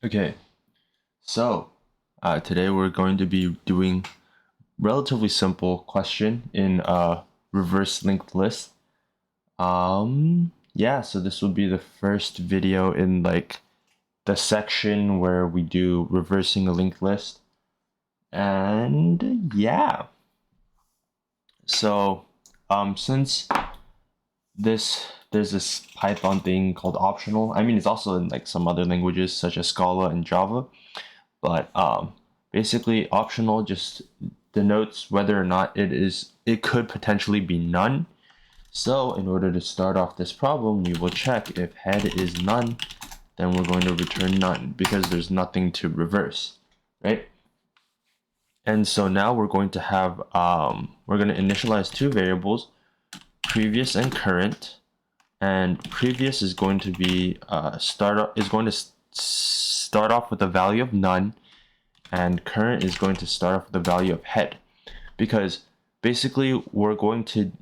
Okay, so today we're going to be doing relatively simple question in reverse linked list. Yeah, so this will be the first video in like the section where we do reversing a linked list. And yeah, so since there's this Python thing called optional. I mean, it's also in like some other languages such as Scala and Java. But basically optional just denotes whether or not it could potentially be none. So in order to start off this problem, we will check if head is none, then we're going to return none because there's nothing to reverse, right? And so now we're going to have we're going to initialize two variables, previous and current. And previous is going to be start off with a value of none, and current is going to start off with the value of head, because basically we're going to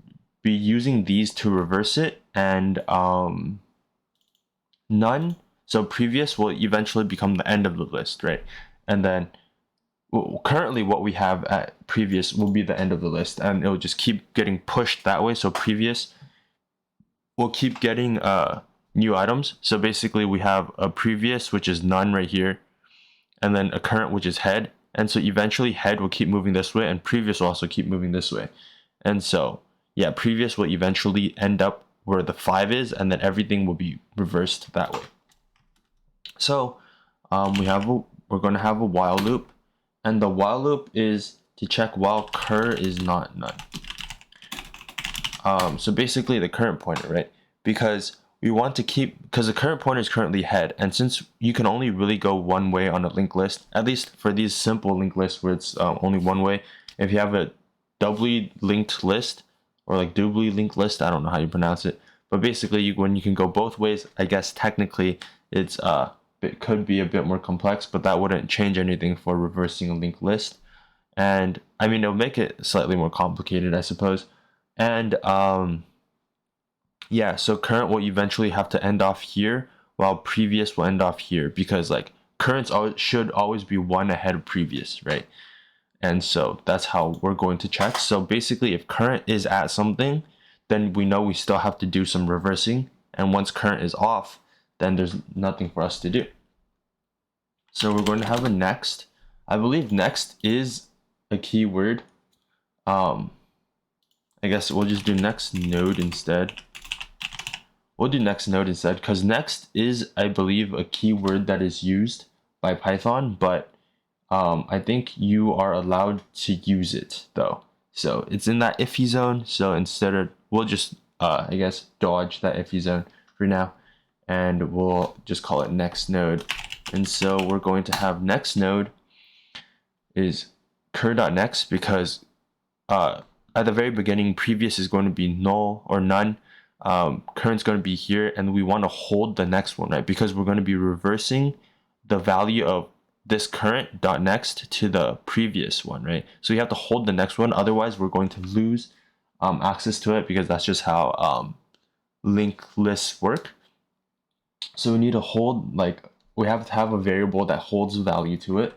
be using these to reverse it, and none, so previous will eventually become the end of the list, right? And then currently what we have at previous will be the end of the list, and it'll just keep getting pushed that way. So previous will keep getting new items. So basically we have a previous, which is none right here, and then a current, which is head. And so eventually head will keep moving this way, and previous will also keep moving this way. And so, yeah, previous will eventually end up where the 5 is, and then everything will be reversed that way. So we're going to have a while loop, and the while loop is to check while cur is not none. So basically the current pointer, right? Because we want to keep, because the current pointer is currently head, and since you can only really go one way on a linked list, at least for these simple linked lists where it's only one way, if you have a doubly linked list or like doubly linked list, I don't know how you pronounce it, but basically when you can go both ways, I guess technically it could be a bit more complex, but that wouldn't change anything for reversing a linked list. And I mean, it'll make it slightly more complicated, I suppose. And yeah, so current will eventually have to end off here, while previous will end off here, because like currents should always be one ahead of previous, right? And so that's how we're going to check. So basically, if current is at something, then we know we still have to do some reversing. And once current is off, then there's nothing for us to do. So we're going to have a next. I believe next is a keyword. I guess we'll just do next node instead. We'll do next node instead, because next is, I believe, a keyword that is used by Python, but I think you are allowed to use it though. So it's in that iffy zone. So instead of, we'll just, I guess, dodge that iffy zone for now, and we'll just call it next node. And so we're going to have next node is cur.next, because at the very beginning, previous is going to be null or none. Current's going to be here, and we want to hold the next one, right? Because we're going to be reversing the value of this current dot next to the previous one, right? So you have to hold the next one, otherwise we're going to lose access to it, because that's just how linked lists work. So we need to hold, like, we have to have a variable that holds value to it.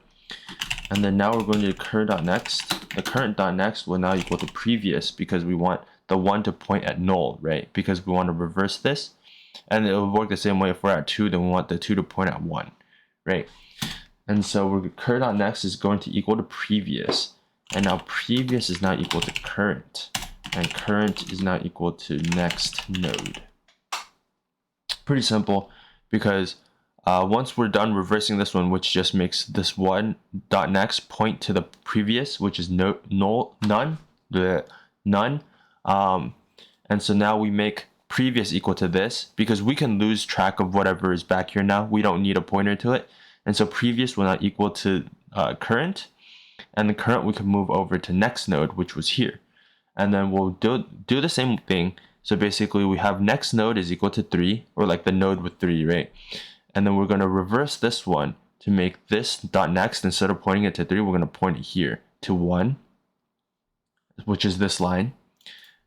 And then now we're going to cur.next. The current.next will now equal to previous, because we want the 1 to point at null, right? Because we want to reverse this. And it will work the same way if we're at 2, then we want the 2 to point at 1, right? And so we're cur.next is going to equal to previous. And now previous is now equal to current. And current is now equal to next node. Pretty simple, because once we're done reversing this one, which just makes this one dot next point to the previous, which is none. And so now we make previous equal to this, because we can lose track of whatever is back here now. We don't need a pointer to it. And so previous will now equal to current, and the current we can move over to next node, which was here. And then we'll do the same thing. So basically we have next node is equal to 3, or like the node with 3, right? And then we're going to reverse this one to make this dot next, instead of pointing it to 3, we're going to point it here to 1, which is this line.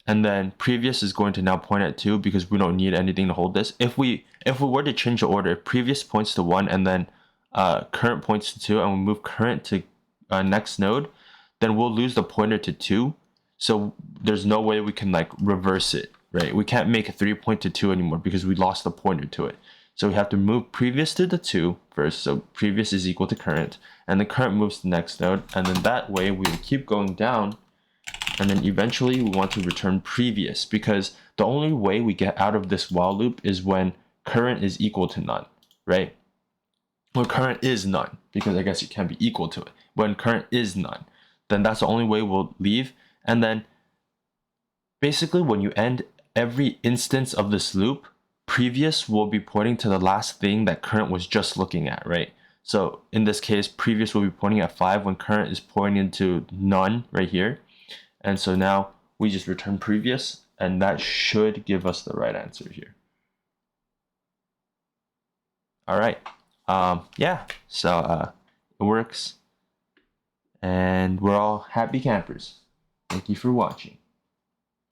And then previous is going to now point at 2, because we don't need anything to hold this. If we were to change the order, if previous points to 1 and then current points to 2 and we move current to next node, then we'll lose the pointer to 2. So there's no way we can like reverse it, right? We can't make a 3 point to 2 anymore because we lost the pointer to it. So we have to move previous to the 2 first. So previous is equal to current, and the current moves to the next node, and then that way we will keep going down, and then eventually we want to return previous, because the only way we get out of this while loop is when current is equal to none, right? When current is none, because I guess it can't be equal to it. When current is none, then that's the only way we'll leave. And then basically when you end every instance of this loop, previous will be pointing to the last thing that current was just looking at, right? So in this case, previous will be pointing at 5 when current is pointing to none right here. And so now we just return previous, and that should give us the right answer here. All right. Yeah, so it works, and we're all happy campers. Thank you for watching.